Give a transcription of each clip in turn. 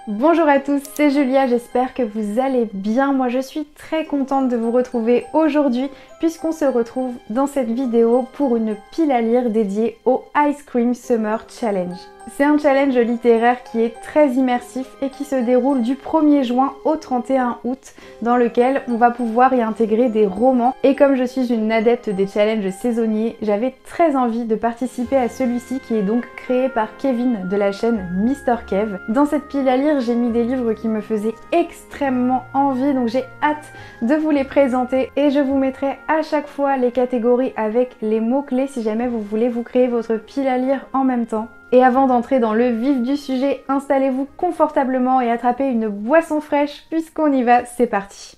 Bonjour à tous, c'est Julia, j'espère que vous allez bien. Moi je suis très contente de vous retrouver aujourd'hui puisqu'on se retrouve dans cette vidéo pour une pile à lire dédiée au Ice Cream Summer Challenge. C'est un challenge littéraire qui est très immersif et qui se déroule du 1er juin au 31 août dans lequel on va pouvoir y intégrer des romans. Et comme je suis une adepte des challenges saisonniers, j'avais très envie de participer à celui-ci qui est donc créé par Kevin de la chaîne Mr Kev. Dans cette pile à lire, j'ai mis des livres qui me faisaient extrêmement envie, donc j'ai hâte de vous les présenter et je vous mettrai à chaque fois les catégories avec les mots-clés si jamais vous voulez vous créer votre pile à lire en même temps. Et avant d'entrer dans le vif du sujet, installez-vous confortablement et attrapez une boisson fraîche puisqu'on y va, c'est parti.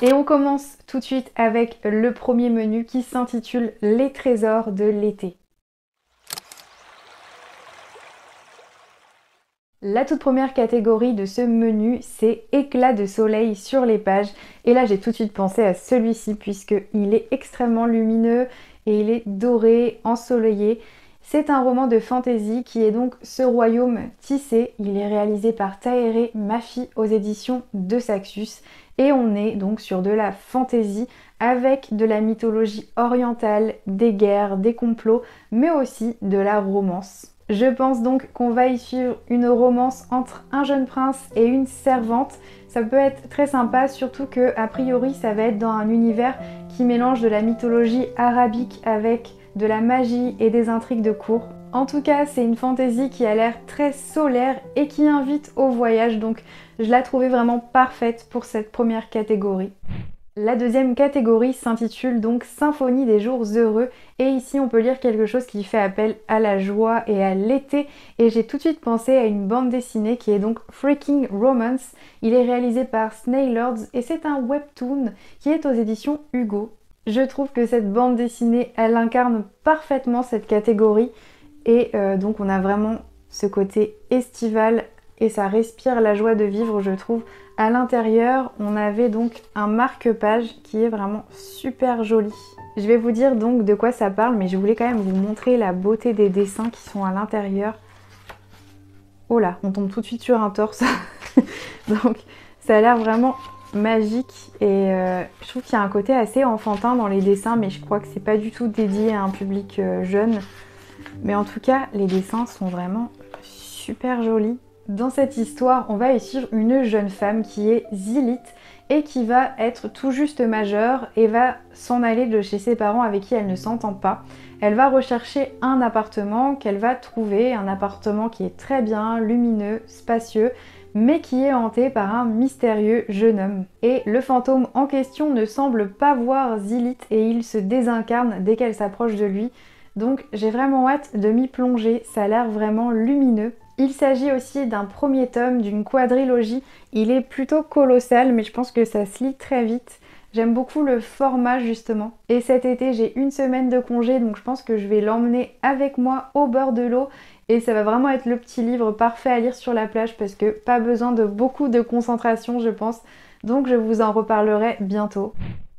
Et on commence tout de suite avec le premier menu qui s'intitule Les trésors de l'été. La toute première catégorie de ce menu, c'est éclat de soleil sur les pages. Et là, j'ai tout de suite pensé à celui-ci puisqu'il est extrêmement lumineux et il est doré, ensoleillé. C'est un roman de fantasy qui est donc Ce royaume tissé. Il est réalisé par Tahereh Mafi aux éditions de Saxus. Et on est donc sur de la fantasy avec de la mythologie orientale, des guerres, des complots, mais aussi de la romance. Je pense donc qu'on va y suivre une romance entre un jeune prince et une servante. Ça peut être très sympa, surtout que a priori ça va être dans un univers qui mélange de la mythologie arabique avec de la magie et des intrigues de cour. En tout cas, c'est une fantaisie qui a l'air très solaire et qui invite au voyage, donc je la trouvais vraiment parfaite pour cette première catégorie. La deuxième catégorie s'intitule donc Symphonie des jours heureux et ici on peut lire quelque chose qui fait appel à la joie et à l'été et j'ai tout de suite pensé à une bande dessinée qui est donc Freaking Romance. Il est réalisé par Snailords et c'est un webtoon qui est aux éditions Hugo. Je trouve que cette bande dessinée, elle incarne parfaitement cette catégorie et donc on a vraiment ce côté estival et ça respire la joie de vivre, je trouve. À l'intérieur, on avait donc un marque-page qui est vraiment super joli. Je vais vous dire donc de quoi ça parle, mais je voulais quand même vous montrer la beauté des dessins qui sont à l'intérieur. Oh là, on tombe tout de suite sur un torse. Donc ça a l'air vraiment magique et je trouve qu'il y a un côté assez enfantin dans les dessins, mais je crois que c'est pas du tout dédié à un public jeune. Mais en tout cas, les dessins sont vraiment super jolis. Dans cette histoire, on va y suivre une jeune femme qui est Zilith et qui va être tout juste majeure et va s'en aller de chez ses parents avec qui elle ne s'entend pas. Elle va rechercher un appartement qu'elle va trouver, un appartement qui est très bien, lumineux, spacieux, mais qui est hanté par un mystérieux jeune homme. Et le fantôme en question ne semble pas voir Zilith et il se désincarne dès qu'elle s'approche de lui. Donc j'ai vraiment hâte de m'y plonger, ça a l'air vraiment lumineux. Il s'agit aussi d'un premier tome, d'une quadrilogie. Il est plutôt colossal, mais je pense que ça se lit très vite. J'aime beaucoup le format justement. Et cet été, j'ai une semaine de congé, donc je pense que je vais l'emmener avec moi au bord de l'eau. Et ça va vraiment être le petit livre parfait à lire sur la plage parce que pas besoin de beaucoup de concentration, je pense. Donc je vous en reparlerai bientôt.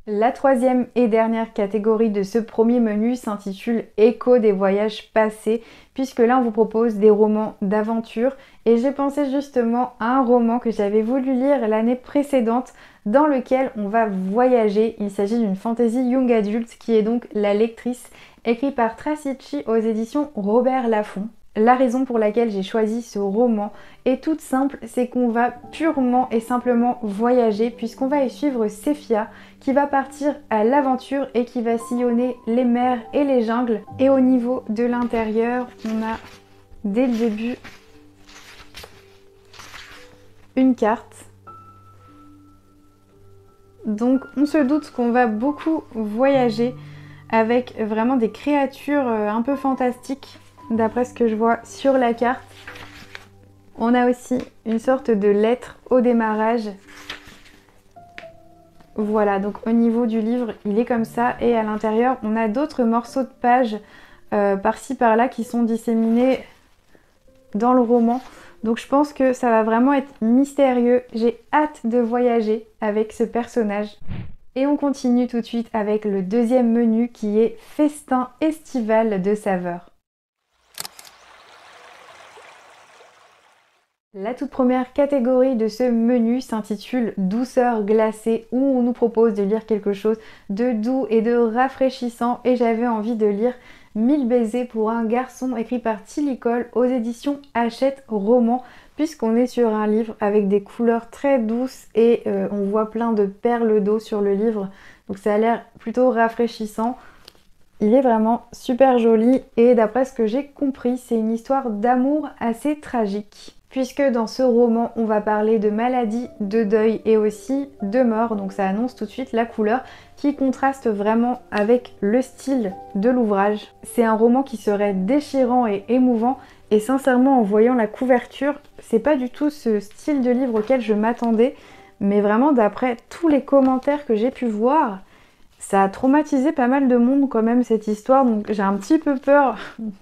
La troisième et dernière catégorie de ce premier menu s'intitule Écho des voyages passés, puisque là on vous propose des romans d'aventure et j'ai pensé justement à un roman que j'avais voulu lire l'année précédente dans lequel on va voyager. Il s'agit d'une fantasy young adult qui est donc La Lectrice, écrit par Tracy Chee aux éditions Robert Laffont. La raison pour laquelle j'ai choisi ce roman est toute simple, c'est qu'on va purement et simplement voyager puisqu'on va y suivre Sephia qui va partir à l'aventure et qui va sillonner les mers et les jungles. Et au niveau de l'intérieur, on a dès le début une carte. Donc on se doute qu'on va beaucoup voyager avec vraiment des créatures un peu fantastiques. D'après ce que je vois sur la carte, on a aussi une sorte de lettre au démarrage. Voilà, donc au niveau du livre, il est comme ça. Et à l'intérieur, on a d'autres morceaux de pages par-ci par-là qui sont disséminés dans le roman. Donc je pense que ça va vraiment être mystérieux. J'ai hâte de voyager avec ce personnage. Et on continue tout de suite avec le deuxième menu qui est festin estival de saveurs. La toute première catégorie de ce menu s'intitule douceur glacée, où on nous propose de lire quelque chose de doux et de rafraîchissant, et j'avais envie de lire 1000 baisers pour un garçon écrit par Tilly Cole aux éditions Hachette Roman, puisqu'on est sur un livre avec des couleurs très douces et on voit plein de perles d'eau sur le livre, donc ça a l'air plutôt rafraîchissant. Il est vraiment super joli et d'après ce que j'ai compris, c'est une histoire d'amour assez tragique. Puisque dans ce roman, on va parler de maladie, de deuil et aussi de mort. Donc ça annonce tout de suite la couleur qui contraste vraiment avec le style de l'ouvrage. C'est un roman qui serait déchirant et émouvant. Et sincèrement, en voyant la couverture, c'est pas du tout ce style de livre auquel je m'attendais. Mais vraiment, d'après tous les commentaires que j'ai pu voir, ça a traumatisé pas mal de monde quand même cette histoire. Donc j'ai un petit peu peur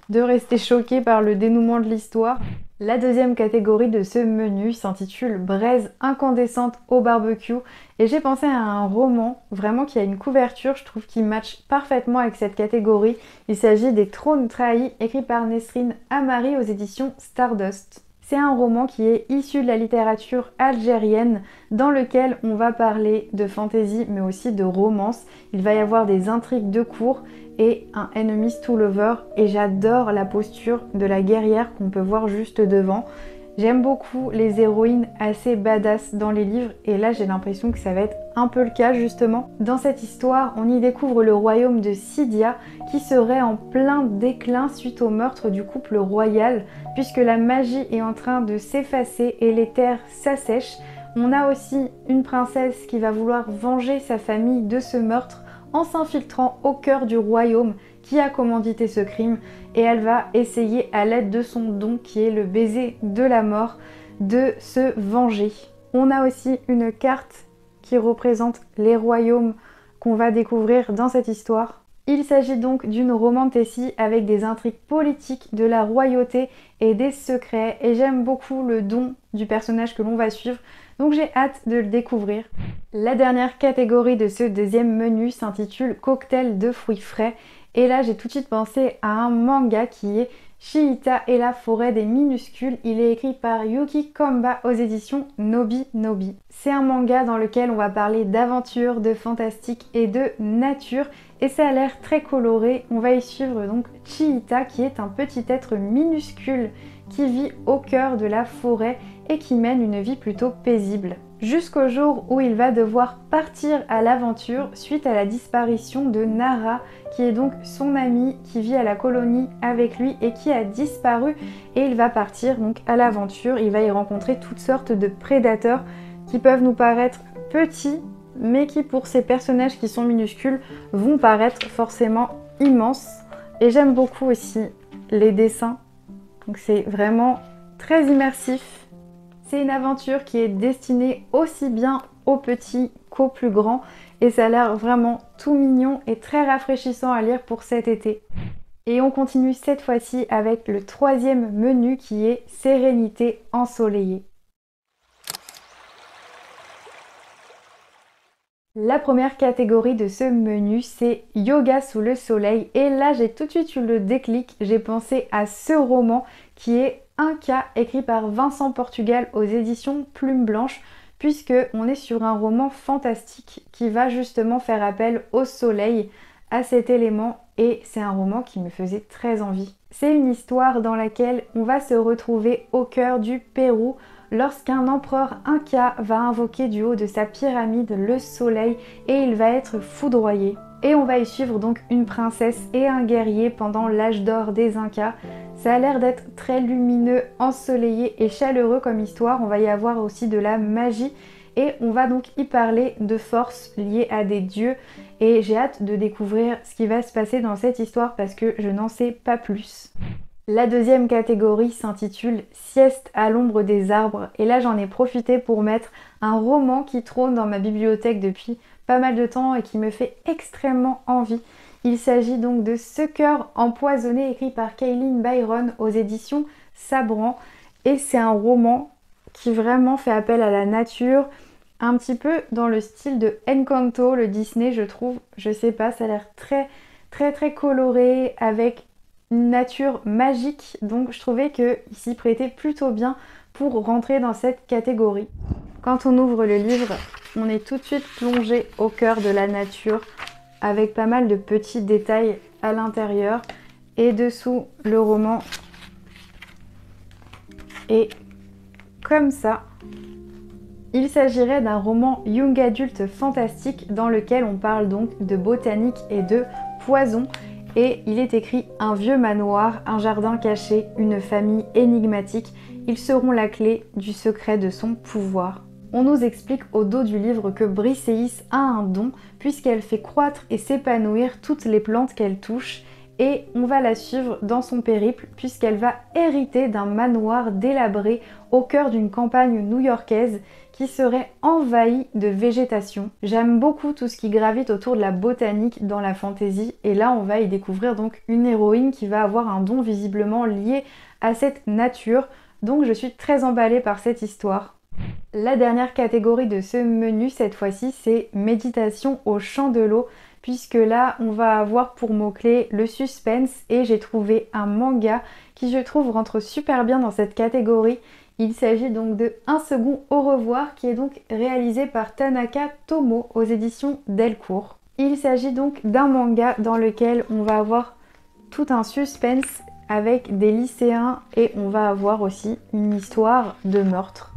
de rester choquée par le dénouement de l'histoire. La deuxième catégorie de ce menu s'intitule Braise incandescente au barbecue et j'ai pensé à un roman vraiment qui a une couverture, je trouve, qui match parfaitement avec cette catégorie. Il s'agit des Trônes trahis, écrit par Nesrine Amari aux éditions Stardust. C'est un roman qui est issu de la littérature algérienne dans lequel on va parler de fantaisie mais aussi de romance. Il va y avoir des intrigues de cour et un enemies to lover et j'adore la posture de la guerrière qu'on peut voir juste devant. J'aime beaucoup les héroïnes assez badass dans les livres et là j'ai l'impression que ça va être un peu le cas justement. Dans cette histoire, on y découvre le royaume de Sidia qui serait en plein déclin suite au meurtre du couple royal puisque la magie est en train de s'effacer et les terres s'assèchent. On a aussi une princesse qui va vouloir venger sa famille de ce meurtre en s'infiltrant au cœur du royaume qui a commandité ce crime et elle va essayer à l'aide de son don qui est le baiser de la mort de se venger. On a aussi une carte qui représente les royaumes qu'on va découvrir dans cette histoire. Il s'agit donc d'une romantécie avec des intrigues politiques, de la royauté et des secrets et j'aime beaucoup le don du personnage que l'on va suivre. Donc j'ai hâte de le découvrir. La dernière catégorie de ce deuxième menu s'intitule Cocktail de fruits frais. Et là j'ai tout de suite pensé à un manga qui est Chiita et la forêt des minuscules. Il est écrit par Yuki Komba aux éditions Nobi Nobi. C'est un manga dans lequel on va parler d'aventure, de fantastique et de nature. Et ça a l'air très coloré. On va y suivre donc Chiita qui est un petit être minuscule qui vit au cœur de la forêt et qui mène une vie plutôt paisible. Jusqu'au jour où il va devoir partir à l'aventure suite à la disparition de Nara, qui est donc son amie qui vit à la colonie avec lui et qui a disparu. Et il va partir donc à l'aventure, il va y rencontrer toutes sortes de prédateurs qui peuvent nous paraître petits, mais qui pour ces personnages qui sont minuscules vont paraître forcément immenses. Et j'aime beaucoup aussi les dessins, donc c'est vraiment très immersif. C'est une aventure qui est destinée aussi bien aux petits qu'aux plus grands et ça a l'air vraiment tout mignon et très rafraîchissant à lire pour cet été. Et on continue cette fois-ci avec le troisième menu qui est Sérénité ensoleillée. La première catégorie de ce menu, c'est Yoga sous le soleil. Et là, j'ai tout de suite eu le déclic. J'ai pensé à ce roman qui est Un cas écrit par Vincent Portugal aux éditions Plume Blanche, puisque on est sur un roman fantastique qui va justement faire appel au soleil, à cet élément, et c'est un roman qui me faisait très envie. C'est une histoire dans laquelle on va se retrouver au cœur du Pérou, lorsqu'un empereur inca va invoquer du haut de sa pyramide le soleil et il va être foudroyé. Et on va y suivre donc une princesse et un guerrier pendant l'âge d'or des Incas. Ça a l'air d'être très lumineux, ensoleillé et chaleureux comme histoire. On va y avoir aussi de la magie et on va donc y parler de forces liées à des dieux. Et j'ai hâte de découvrir ce qui va se passer dans cette histoire parce que je n'en sais pas plus. La deuxième catégorie s'intitule Sieste à l'ombre des arbres et là j'en ai profité pour mettre un roman qui trône dans ma bibliothèque depuis pas mal de temps et qui me fait extrêmement envie. Il s'agit donc de Ce cœur empoisonné écrit par Kaylin Byron aux éditions sabrant et c'est un roman qui vraiment fait appel à la nature, un petit peu dans le style de Encanto, le Disney je trouve, je sais pas, ça a l'air très coloré avec une nature magique, donc je trouvais qu'il s'y prêtait plutôt bien pour rentrer dans cette catégorie. Quand on ouvre le livre, on est tout de suite plongé au cœur de la nature avec pas mal de petits détails à l'intérieur et dessous le roman est comme ça. Il s'agirait d'un roman young adulte fantastique dans lequel on parle donc de botanique et de poison et il est écrit un vieux manoir, un jardin caché, une famille énigmatique, ils seront la clé du secret de son pouvoir. On nous explique au dos du livre que Briseis a un don puisqu'elle fait croître et s'épanouir toutes les plantes qu'elle touche et on va la suivre dans son périple puisqu'elle va hériter d'un manoir délabré au cœur d'une campagne new-yorkaise qui serait envahie de végétation. J'aime beaucoup tout ce qui gravite autour de la botanique dans la fantasy et là on va y découvrir donc une héroïne qui va avoir un don visiblement lié à cette nature, donc je suis très emballée par cette histoire. La dernière catégorie de ce menu cette fois-ci c'est méditation au chant de l'eau puisque là on va avoir pour mot-clé le suspense et j'ai trouvé un manga qui je trouve rentre super bien dans cette catégorie. Il s'agit donc de Un second au revoir qui est donc réalisé par Tanaka Tomo aux éditions Delcourt. Il s'agit donc d'un manga dans lequel on va avoir tout un suspense avec des lycéens et on va avoir aussi une histoire de meurtre.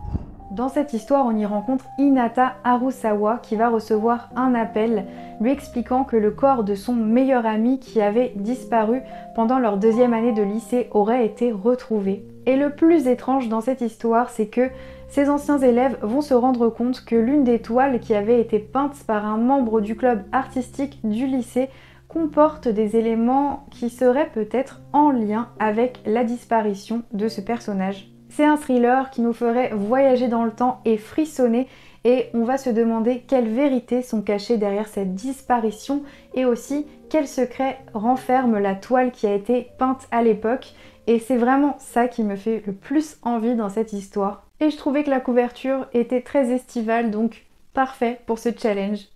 Dans cette histoire, on y rencontre Hinata Harusawa qui va recevoir un appel lui expliquant que le corps de son meilleur ami qui avait disparu pendant leur deuxième année de lycée aurait été retrouvé. Et le plus étrange dans cette histoire, c'est que ces anciens élèves vont se rendre compte que l'une des toiles qui avait été peinte par un membre du club artistique du lycée comporte des éléments qui seraient peut-être en lien avec la disparition de ce personnage. C'est un thriller qui nous ferait voyager dans le temps et frissonner et on va se demander quelles vérités sont cachées derrière cette disparition et aussi quel secret renferme la toile qui a été peinte à l'époque et c'est vraiment ça qui me fait le plus envie dans cette histoire. Et je trouvais que la couverture était très estivale donc parfait pour ce challenge.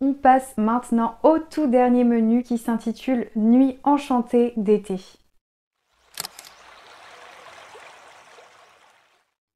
On passe maintenant au tout dernier menu qui s'intitule Nuit enchantée d'été.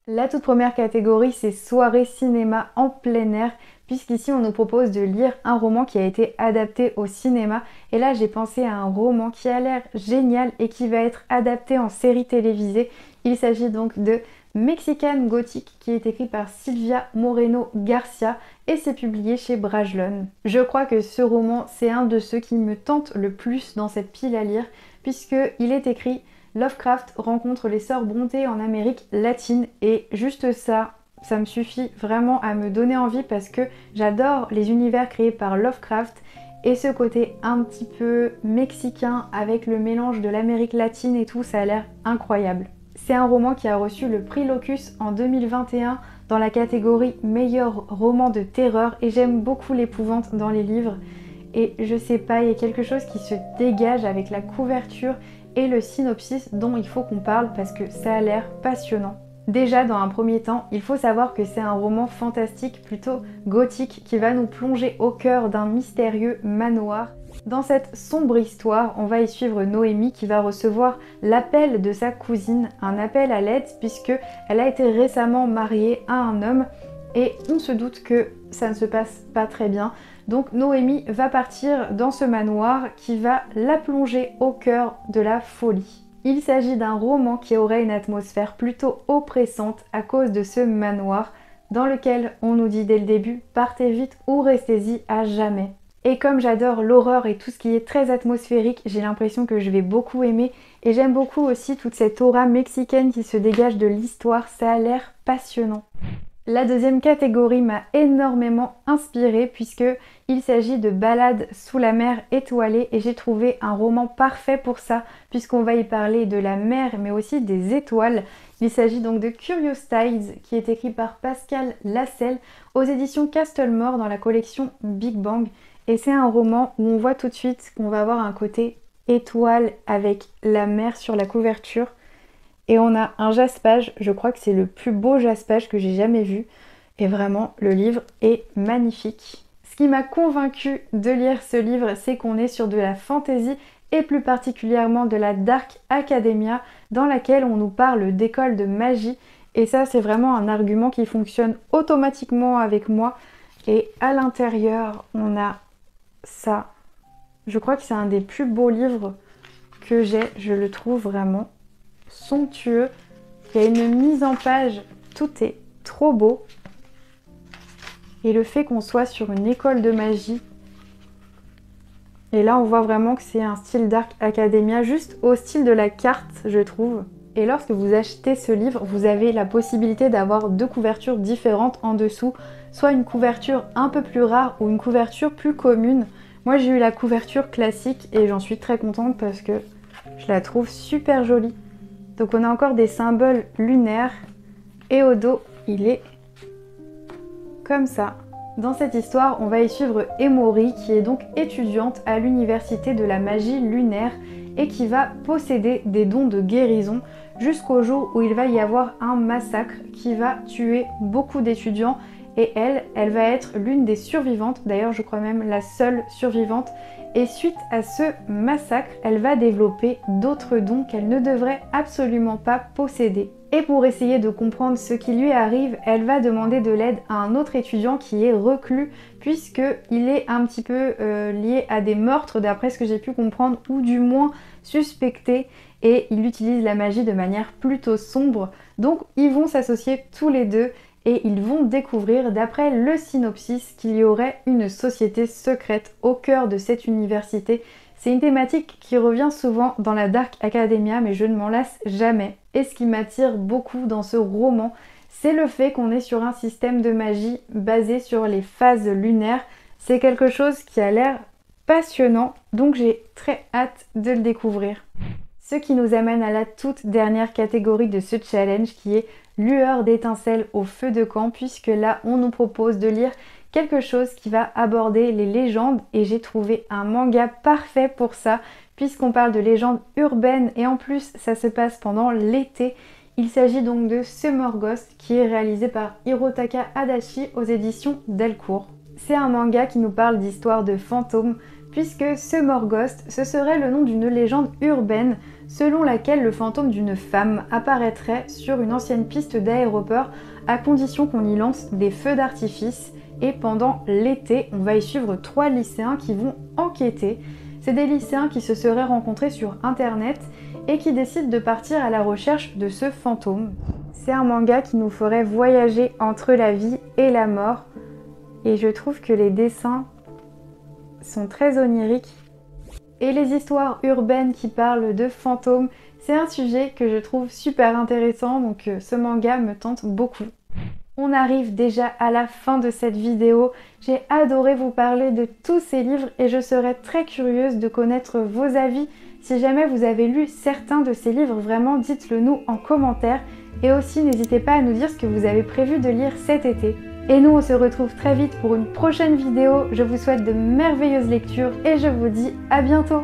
La toute première catégorie, c'est soirée cinéma en plein air, puisqu'ici on nous propose de lire un roman qui a été adapté au cinéma. Et là j'ai pensé à un roman qui a l'air génial et qui va être adapté en série télévisée. Il s'agit donc de Mexican Gothic qui est écrit par Silvia Moreno Garcia et c'est publié chez Brajlon. Je crois que ce roman c'est un de ceux qui me tente le plus dans cette pile à lire puisqu'il est écrit Lovecraft rencontre les sœurs Brontë en Amérique latine et juste ça me suffit vraiment à me donner envie parce que j'adore les univers créés par Lovecraft et ce côté un petit peu mexicain avec le mélange de l'Amérique latine et tout, ça a l'air incroyable. C'est un roman qui a reçu le prix Locus en 2021 dans la catégorie meilleur roman de terreur et j'aime beaucoup l'épouvante dans les livres et je sais pas, il y a quelque chose qui se dégage avec la couverture et le synopsis dont il faut qu'on parle parce que ça a l'air passionnant. Déjà dans un premier temps, il faut savoir que c'est un roman fantastique plutôt gothique qui va nous plonger au cœur d'un mystérieux manoir. Dans cette sombre histoire, on va y suivre Noémie qui va recevoir l'appel de sa cousine, un appel à l'aide puisque elle a été récemment mariée à un homme et on se doute que ça ne se passe pas très bien. Donc Noémie va partir dans ce manoir qui va la plonger au cœur de la folie. Il s'agit d'un roman qui aurait une atmosphère plutôt oppressante à cause de ce manoir dans lequel on nous dit dès le début « partez vite ou restez-y à jamais ». Et comme j'adore l'horreur et tout ce qui est très atmosphérique, j'ai l'impression que je vais beaucoup aimer et j'aime beaucoup aussi toute cette aura mexicaine qui se dégage de l'histoire, ça a l'air passionnant. La deuxième catégorie m'a énormément inspirée puisque il s'agit de Balades sous la mer étoilée et j'ai trouvé un roman parfait pour ça puisqu'on va y parler de la mer mais aussi des étoiles. Il s'agit donc de Curious Tides qui est écrit par Pascal Lasselle aux éditions Castlemore dans la collection Big Bang et c'est un roman où on voit tout de suite qu'on va avoir un côté étoile avec la mer sur la couverture Et on a un jaspage, je crois que c'est le plus beau jaspage que j'ai jamais vu. Et vraiment, le livre est magnifique. Ce qui m'a convaincue de lire ce livre, c'est qu'on est sur de la fantasy et plus particulièrement de la Dark Academia dans laquelle on nous parle d'école de magie. Et ça, c'est vraiment un argument qui fonctionne automatiquement avec moi. Et à l'intérieur, on a ça. Je crois que c'est un des plus beaux livres que j'ai. Je le trouve vraiment somptueux. Il y a une mise en page. Tout est trop beau. Et le fait qu'on soit sur une école de magie. Et là, on voit vraiment que c'est un style Dark Academia, juste au style de la carte, je trouve. Et lorsque vous achetez ce livre, vous avez la possibilité d'avoir 2 couvertures différentes en dessous, soit une couverture un peu plus rare ou une couverture plus commune. Moi, j'ai eu la couverture classique et j'en suis très contente parce que je la trouve super jolie. Donc on a encore des symboles lunaires et au dos, il est comme ça. Dans cette histoire, on va y suivre Emori qui est donc étudiante à l'université de la magie lunaire et qui va posséder des dons de guérison jusqu'au jour où il va y avoir un massacre qui va tuer beaucoup d'étudiants et elle va être l'une des survivantes, d'ailleurs je crois même la seule survivante. Et suite à ce massacre, elle va développer d'autres dons qu'elle ne devrait absolument pas posséder. Et pour essayer de comprendre ce qui lui arrive, elle va demander de l'aide à un autre étudiant qui est reclus puisqu'il est un petit peu lié à des meurtres d'après ce que j'ai pu comprendre ou du moins suspecté et il utilise la magie de manière plutôt sombre. Donc ils vont s'associer tous les deux et ils vont découvrir d'après le synopsis qu'il y aurait une société secrète au cœur de cette université. C'est une thématique qui revient souvent dans la Dark Academia mais je ne m'en lasse jamais. Et ce qui m'attire beaucoup dans ce roman, c'est le fait qu'on est sur un système de magie basé sur les phases lunaires. C'est quelque chose qui a l'air passionnant, donc j'ai très hâte de le découvrir. Ce qui nous amène à la toute dernière catégorie de ce challenge qui est lueur d'étincelles au feu de camp, puisque là on nous propose de lire quelque chose qui va aborder les légendes et j'ai trouvé un manga parfait pour ça puisqu'on parle de légendes urbaines et en plus ça se passe pendant l'été. Il s'agit donc de Summer Ghost qui est réalisé par Hirotaka Adachi aux éditions Delcourt. C'est un manga qui nous parle d'histoires de fantômes puisque Summer Ghost ce serait le nom d'une légende urbaine selon laquelle le fantôme d'une femme apparaîtrait sur une ancienne piste d'aéroport à condition qu'on y lance des feux d'artifice. Et pendant l'été, on va y suivre 3 lycéens qui vont enquêter. C'est des lycéens qui se seraient rencontrés sur internet et qui décident de partir à la recherche de ce fantôme. C'est un manga qui nous ferait voyager entre la vie et la mort. Et je trouve que les dessins sont très oniriques. Et les histoires urbaines qui parlent de fantômes, c'est un sujet que je trouve super intéressant, donc ce manga me tente beaucoup. On arrive déjà à la fin de cette vidéo. J'ai adoré vous parler de tous ces livres et je serais très curieuse de connaître vos avis. Si jamais vous avez lu certains de ces livres, vraiment dites-le nous en commentaire. Et aussi n'hésitez pas à nous dire ce que vous avez prévu de lire cet été. Et nous on se retrouve très vite pour une prochaine vidéo. Je vous souhaite de merveilleuses lectures et je vous dis à bientôt.